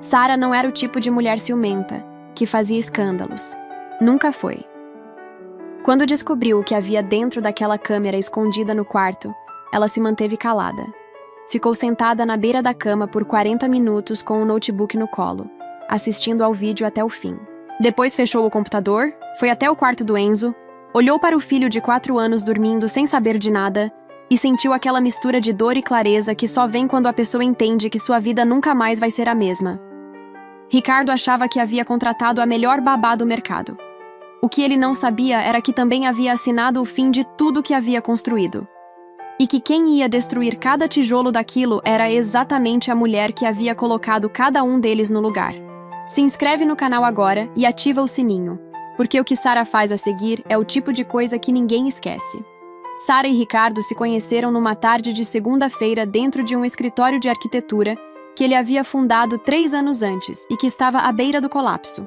Sarah não era o tipo de mulher ciumenta, que fazia escândalos. Nunca foi. Quando descobriu o que havia dentro daquela câmera escondida no quarto, ela se manteve calada. Ficou sentada na beira da cama por 40 minutos com o notebook no colo, assistindo ao vídeo até o fim. Depois fechou o computador, foi até o quarto do Enzo, olhou para o filho de 4 anos dormindo sem saber de nada e sentiu aquela mistura de dor e clareza que só vem quando a pessoa entende que sua vida nunca mais vai ser a mesma. Ricardo achava que havia contratado a melhor babá do mercado. O que ele não sabia era que também havia assinado o fim de tudo que havia construído. E que quem ia destruir cada tijolo daquilo era exatamente a mulher que havia colocado cada um deles no lugar. Se inscreve no canal agora e ativa o sininho, porque o que Sarah faz a seguir é o tipo de coisa que ninguém esquece. Sarah e Ricardo se conheceram numa tarde de segunda-feira dentro de um escritório de arquitetura que ele havia fundado 3 anos antes e que estava à beira do colapso.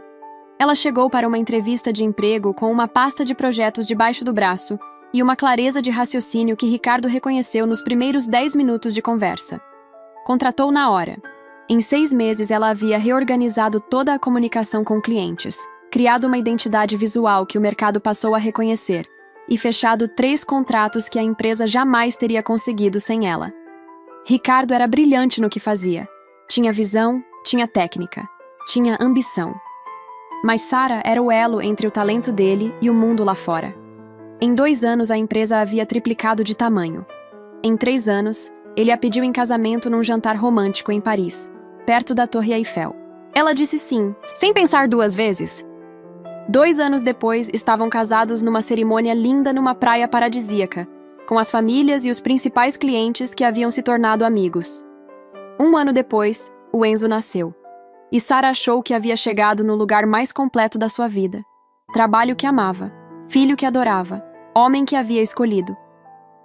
Ela chegou para uma entrevista de emprego com uma pasta de projetos debaixo do braço e uma clareza de raciocínio que Ricardo reconheceu nos primeiros 10 minutos de conversa. Contratou na hora. Em 6 meses, ela havia reorganizado toda a comunicação com clientes, criado uma identidade visual que o mercado passou a reconhecer e fechado 3 contratos que a empresa jamais teria conseguido sem ela. Ricardo era brilhante no que fazia. Tinha visão, tinha técnica, tinha ambição. Mas Sarah era o elo entre o talento dele e o mundo lá fora. Em 2 anos, a empresa havia triplicado de tamanho. Em 3 anos, ele a pediu em casamento num jantar romântico em Paris, perto da Torre Eiffel. Ela disse sim, sem pensar 2 vezes. 2 anos depois, estavam casados numa cerimônia linda numa praia paradisíaca, com as famílias e os principais clientes que haviam se tornado amigos. 1 ano depois, o Enzo nasceu. E Sarah achou que havia chegado no lugar mais completo da sua vida. Trabalho que amava, filho que adorava, homem que havia escolhido.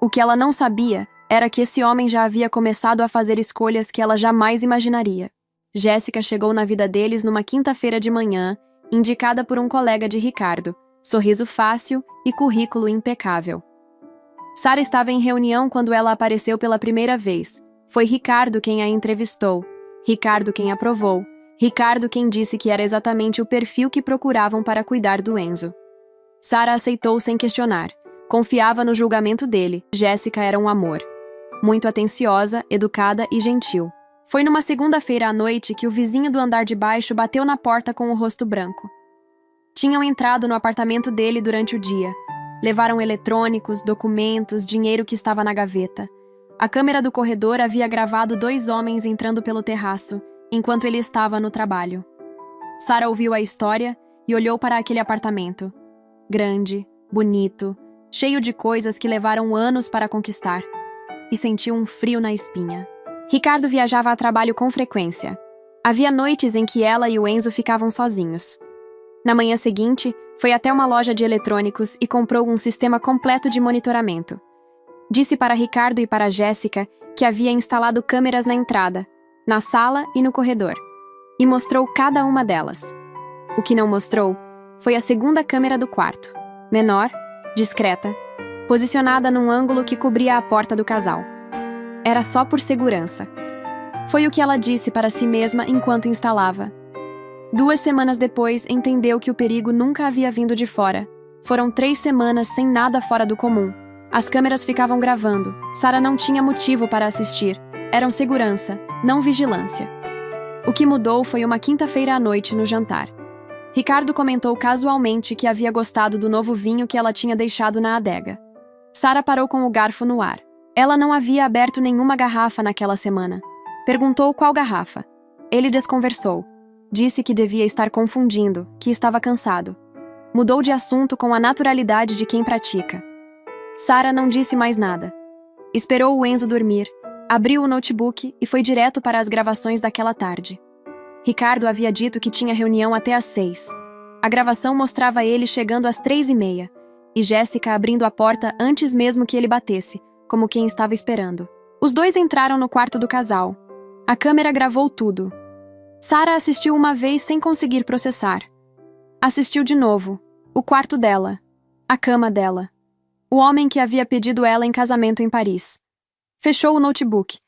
O que ela não sabia era que esse homem já havia começado a fazer escolhas que ela jamais imaginaria. Jéssica chegou na vida deles numa quinta-feira de manhã, indicada por um colega de Ricardo, sorriso fácil e currículo impecável. Sarah estava em reunião quando ela apareceu pela primeira vez. Foi Ricardo quem a entrevistou, Ricardo quem aprovou, Ricardo quem disse que era exatamente o perfil que procuravam para cuidar do Enzo. Sarah aceitou sem questionar. Confiava no julgamento dele. Jéssica era um amor. Muito atenciosa, educada e gentil. Foi numa segunda-feira à noite que o vizinho do andar de baixo bateu na porta com o rosto branco. Tinham entrado no apartamento dele durante o dia. Levaram eletrônicos, documentos, dinheiro que estava na gaveta. A câmera do corredor havia gravado 2 homens entrando pelo terraço, enquanto ele estava no trabalho. Sarah ouviu a história e olhou para aquele apartamento. Grande, bonito, cheio de coisas que levaram anos para conquistar. E sentiu um frio na espinha. Ricardo viajava a trabalho com frequência. Havia noites em que ela e o Enzo ficavam sozinhos. Na manhã seguinte, foi até uma loja de eletrônicos e comprou um sistema completo de monitoramento. Disse para Ricardo e para Jéssica que havia instalado câmeras na entrada, na sala e no corredor, e mostrou cada uma delas. O que não mostrou foi a segunda câmera do quarto, menor, discreta, posicionada num ângulo que cobria a porta do casal. Era só por segurança. Foi o que ela disse para si mesma enquanto instalava. 2 semanas depois, entendeu que o perigo nunca havia vindo de fora. Foram 3 semanas sem nada fora do comum. As câmeras ficavam gravando. Sarah não tinha motivo para assistir. Eram segurança, não vigilância. O que mudou foi uma quinta-feira à noite no jantar. Ricardo comentou casualmente que havia gostado do novo vinho que ela tinha deixado na adega. Sarah parou com o garfo no ar. Ela não havia aberto nenhuma garrafa naquela semana. Perguntou qual garrafa. Ele desconversou. Disse que devia estar confundindo, que estava cansado. Mudou de assunto com a naturalidade de quem pratica. Sarah não disse mais nada. Esperou o Enzo dormir, abriu o notebook e foi direto para as gravações daquela tarde. Ricardo havia dito que tinha reunião até às 6. A gravação mostrava ele chegando às 3h30 e Jéssica abrindo a porta antes mesmo que ele batesse, como quem estava esperando. Os 2 entraram no quarto do casal. A câmera gravou tudo. Sarah assistiu uma vez sem conseguir processar. Assistiu de novo. O quarto dela. A cama dela. O homem que havia pedido ela em casamento em Paris. Fechou o notebook.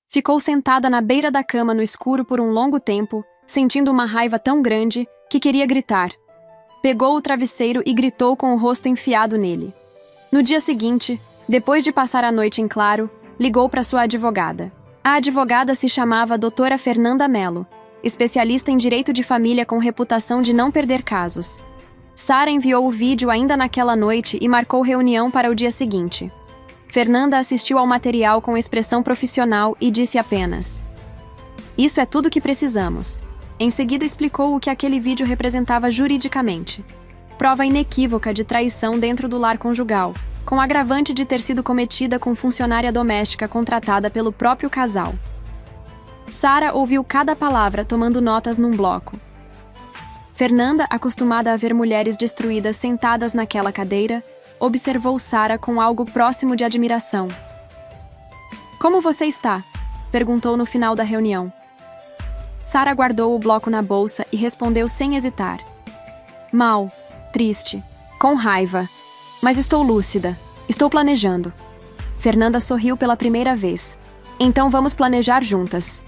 Ficou sentada na beira da cama no escuro por um longo tempo, sentindo uma raiva tão grande que queria gritar. Pegou o travesseiro e gritou com o rosto enfiado nele. No dia seguinte, depois de passar a noite em claro, ligou para sua advogada. A advogada se chamava Doutora Fernanda Mello, especialista em direito de família com reputação de não perder casos. Sara enviou o vídeo ainda naquela noite e marcou reunião para o dia seguinte. Fernanda assistiu ao material com expressão profissional e disse apenas: "Isso é tudo que precisamos." Em seguida explicou o que aquele vídeo representava juridicamente. Prova inequívoca de traição dentro do lar conjugal, com agravante de ter sido cometida com funcionária doméstica contratada pelo próprio casal. Sara ouviu cada palavra tomando notas num bloco. Fernanda, acostumada a ver mulheres destruídas sentadas naquela cadeira, observou Sara com algo próximo de admiração. "Como você está?" perguntou no final da reunião. Sara guardou o bloco na bolsa e respondeu sem hesitar. "Mal, triste, com raiva, mas estou lúcida, estou planejando." Fernanda sorriu pela primeira vez. "Então vamos planejar juntas."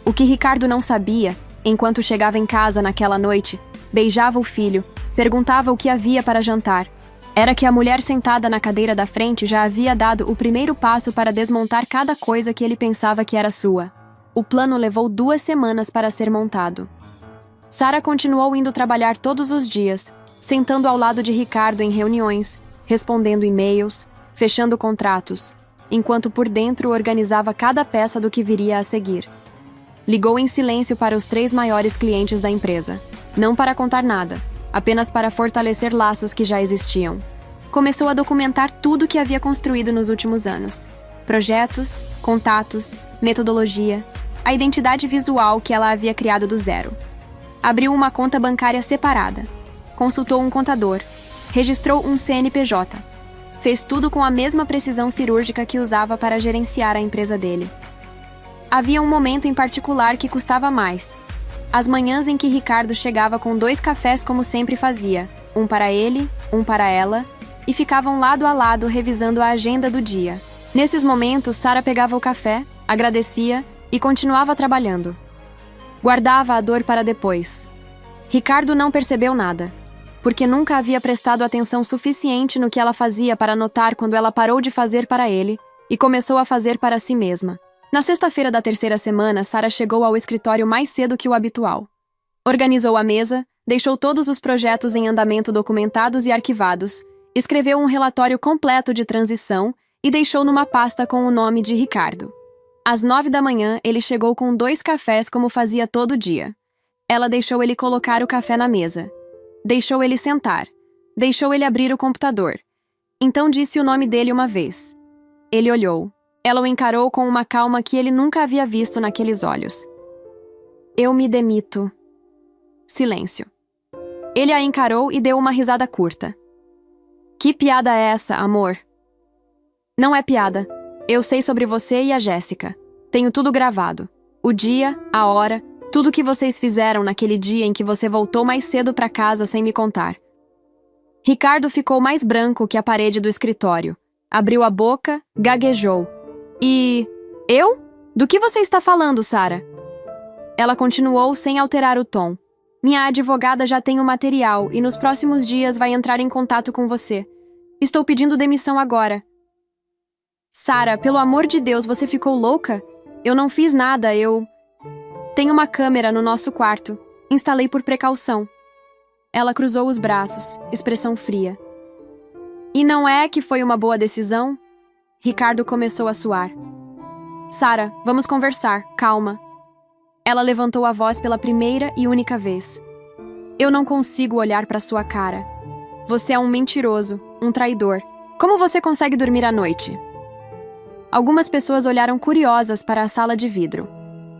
O que Ricardo não sabia, enquanto chegava em casa naquela noite, beijava o filho, perguntava o que havia para jantar, era que a mulher sentada na cadeira da frente já havia dado o primeiro passo para desmontar cada coisa que ele pensava que era sua. O plano levou 2 semanas para ser montado. Sara continuou indo trabalhar todos os dias, sentando ao lado de Ricardo em reuniões, respondendo e-mails, fechando contratos, enquanto por dentro organizava cada peça do que viria a seguir. Ligou em silêncio para os 3 maiores clientes da empresa, não para contar nada, apenas para fortalecer laços que já existiam. Começou a documentar tudo que havia construído nos últimos anos: projetos, contatos, metodologia, a identidade visual que ela havia criado do zero. Abriu uma conta bancária separada, consultou um contador, registrou um CNPJ. Fez tudo com a mesma precisão cirúrgica que usava para gerenciar a empresa dele. Havia um momento em particular que custava mais. As manhãs em que Ricardo chegava com 2 cafés como sempre fazia, um para ele, um para ela, e ficavam lado a lado revisando a agenda do dia. Nesses momentos, Sara pegava o café, agradecia e continuava trabalhando. Guardava a dor para depois. Ricardo não percebeu nada, porque nunca havia prestado atenção suficiente no que ela fazia para notar quando ela parou de fazer para ele e começou a fazer para si mesma. Na sexta-feira da 3ª semana, Sara chegou ao escritório mais cedo que o habitual. Organizou a mesa, deixou todos os projetos em andamento documentados e arquivados, escreveu um relatório completo de transição e deixou numa pasta com o nome de Ricardo. Às 9 da manhã, ele chegou com 2 cafés como fazia todo dia. Ela deixou ele colocar o café na mesa. Deixou ele sentar. Deixou ele abrir o computador. Então disse o nome dele uma vez. Ele olhou. Ela o encarou com uma calma que ele nunca havia visto naqueles olhos. "Eu me demito." Silêncio. Ele a encarou e deu uma risada curta. "Que piada é essa, amor?" "Não é piada. Eu sei sobre você e a Jéssica. Tenho tudo gravado. O dia, a hora, tudo que vocês fizeram naquele dia em que você voltou mais cedo para casa sem me contar." Ricardo ficou mais branco que a parede do escritório. Abriu a boca, gaguejou. "E... eu? Do que você está falando, Sara?" Ela continuou sem alterar o tom. "Minha advogada já tem o material e nos próximos dias vai entrar em contato com você. Estou pedindo demissão agora." "Sara, pelo amor de Deus, você ficou louca? Eu não fiz nada, eu... Tenho uma câmera no nosso quarto. Instalei por precaução." Ela cruzou os braços, expressão fria. "E não é que foi uma boa decisão?" Ricardo começou a suar. "Sara, vamos conversar, calma." Ela levantou a voz pela primeira e única vez. "Eu não consigo olhar para sua cara. Você é um mentiroso, um traidor. Como você consegue dormir à noite?" Algumas pessoas olharam curiosas para a sala de vidro.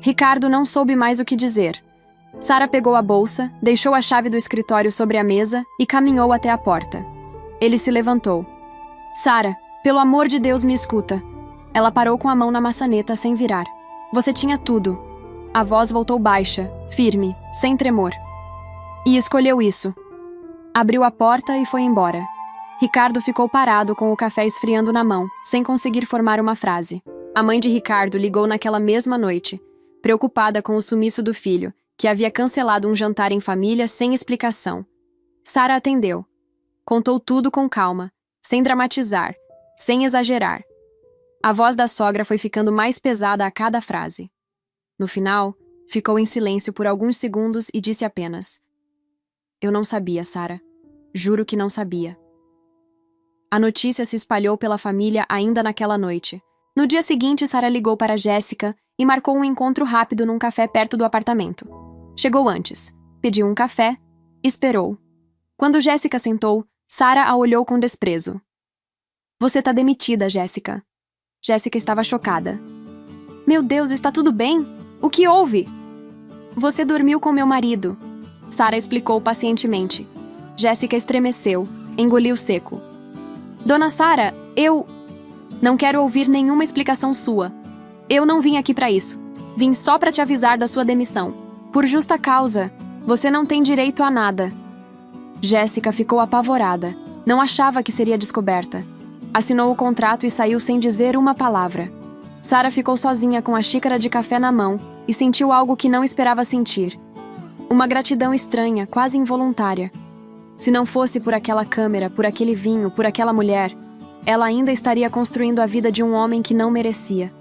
Ricardo não soube mais o que dizer. Sara pegou a bolsa, deixou a chave do escritório sobre a mesa e caminhou até a porta. Ele se levantou. "Sara, pelo amor de Deus, me escuta." Ela parou com a mão na maçaneta sem virar. "Você tinha tudo." A voz voltou baixa, firme, sem tremor. "E escolheu isso." Abriu a porta e foi embora. Ricardo ficou parado com o café esfriando na mão, sem conseguir formar uma frase. A mãe de Ricardo ligou naquela mesma noite, preocupada com o sumiço do filho, que havia cancelado um jantar em família sem explicação. Sara atendeu. Contou tudo com calma, sem dramatizar, sem exagerar. A voz da sogra foi ficando mais pesada a cada frase. No final, ficou em silêncio por alguns segundos e disse apenas: "Eu não sabia, Sara. Juro que não sabia." A notícia se espalhou pela família ainda naquela noite. No dia seguinte, Sara ligou para Jéssica e marcou um encontro rápido num café perto do apartamento. Chegou antes, pediu um café, esperou. Quando Jéssica sentou, Sara a olhou com desprezo. "Você tá demitida, Jéssica." Jéssica estava chocada. "Meu Deus, está tudo bem? O que houve?" "Você dormiu com meu marido," Sara explicou pacientemente. Jéssica estremeceu, engoliu seco. "Dona Sara, eu... Não quero ouvir nenhuma explicação sua. Eu não vim aqui para isso. Vim só para te avisar da sua demissão. Por justa causa. Você não tem direito a nada." Jéssica ficou apavorada. Não achava que seria descoberta. Assinou o contrato e saiu sem dizer uma palavra. Sara ficou sozinha com a xícara de café na mão e sentiu algo que não esperava sentir. Uma gratidão estranha, quase involuntária. Se não fosse por aquela câmera, por aquele vinho, por aquela mulher, ela ainda estaria construindo a vida de um homem que não merecia.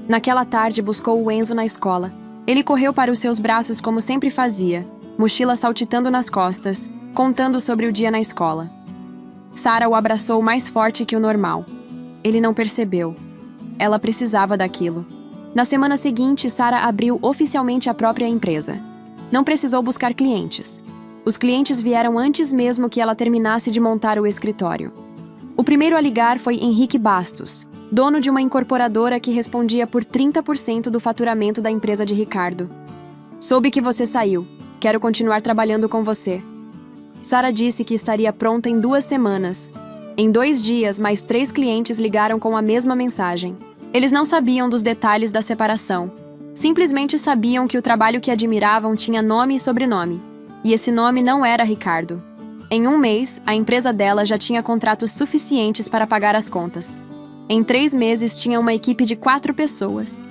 Naquela tarde, buscou o Enzo na escola. Ele correu para os seus braços como sempre fazia, mochila saltitando nas costas, contando sobre o dia na escola. Sara o abraçou mais forte que o normal. Ele não percebeu. Ela precisava daquilo. Na semana seguinte, Sara abriu oficialmente a própria empresa. Não precisou buscar clientes. Os clientes vieram antes mesmo que ela terminasse de montar o escritório. O primeiro a ligar foi Henrique Bastos, dono de uma incorporadora que respondia por 30% do faturamento da empresa de Ricardo. "Soube que você saiu. Quero continuar trabalhando com você." Sara disse que estaria pronta em 2 semanas. Em 2 dias, mais 3 clientes ligaram com a mesma mensagem. Eles não sabiam dos detalhes da separação. Simplesmente sabiam que o trabalho que admiravam tinha nome e sobrenome. E esse nome não era Ricardo. Em 1 mês, a empresa dela já tinha contratos suficientes para pagar as contas. Em 3 meses, tinha uma equipe de 4 pessoas.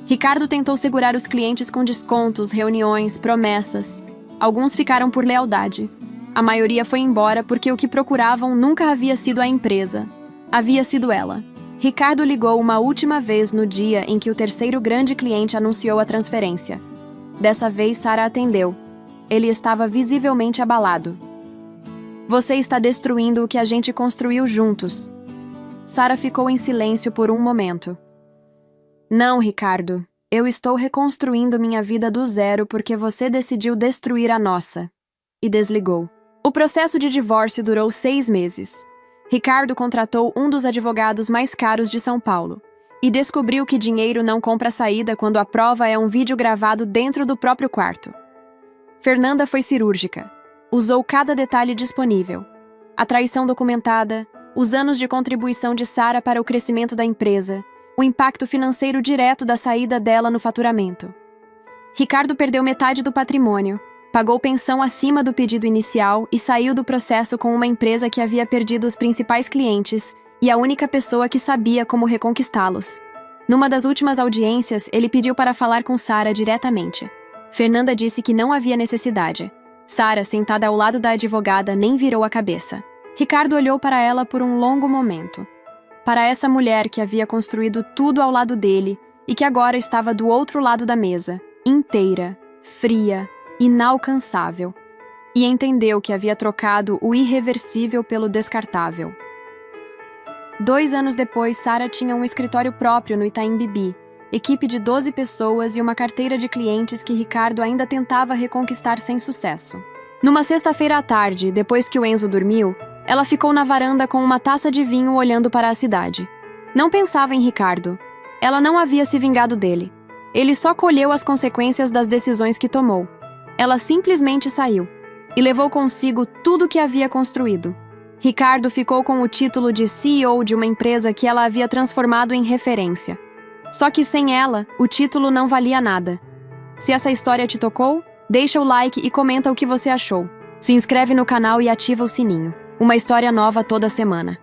Ricardo tentou segurar os clientes com descontos, reuniões, promessas. Alguns ficaram por lealdade. A maioria foi embora porque o que procuravam nunca havia sido a empresa. Havia sido ela. Ricardo ligou uma última vez no dia em que o terceiro grande cliente anunciou a transferência. Dessa vez, Sara atendeu. Ele estava visivelmente abalado. "Você está destruindo o que a gente construiu juntos." Sara ficou em silêncio por um momento. "Não, Ricardo. Eu estou reconstruindo minha vida do zero porque você decidiu destruir a nossa." E desligou. O processo de divórcio durou 6 meses. Ricardo contratou um dos advogados mais caros de São Paulo e descobriu que dinheiro não compra saída quando a prova é um vídeo gravado dentro do próprio quarto. Fernanda foi cirúrgica. Usou cada detalhe disponível. A traição documentada, os anos de contribuição de Sara para o crescimento da empresa, o impacto financeiro direto da saída dela no faturamento. Ricardo perdeu metade do patrimônio, pagou pensão acima do pedido inicial e saiu do processo com uma empresa que havia perdido os principais clientes e a única pessoa que sabia como reconquistá-los. Numa das últimas audiências, ele pediu para falar com Sara diretamente. Fernanda disse que não havia necessidade. Sara, sentada ao lado da advogada, nem virou a cabeça. Ricardo olhou para ela por um longo momento. Para essa mulher que havia construído tudo ao lado dele e que agora estava do outro lado da mesa, inteira, fria, inalcançável. E entendeu que havia trocado o irreversível pelo descartável. 2 anos depois, Sara tinha um escritório próprio no Itaim Bibi, equipe de 12 pessoas e uma carteira de clientes que Ricardo ainda tentava reconquistar sem sucesso. Numa sexta-feira à tarde, depois que o Enzo dormiu, ela ficou na varanda com uma taça de vinho olhando para a cidade. Não pensava em Ricardo. Ela não havia se vingado dele. Ele só colheu as consequências das decisões que tomou. Ela simplesmente saiu e levou consigo tudo o que havia construído. Ricardo ficou com o título de CEO de uma empresa que ela havia transformado em referência. Só que sem ela, o título não valia nada. Se essa história te tocou, deixa o like e comenta o que você achou. Se inscreve no canal e ativa o sininho. Uma história nova toda semana.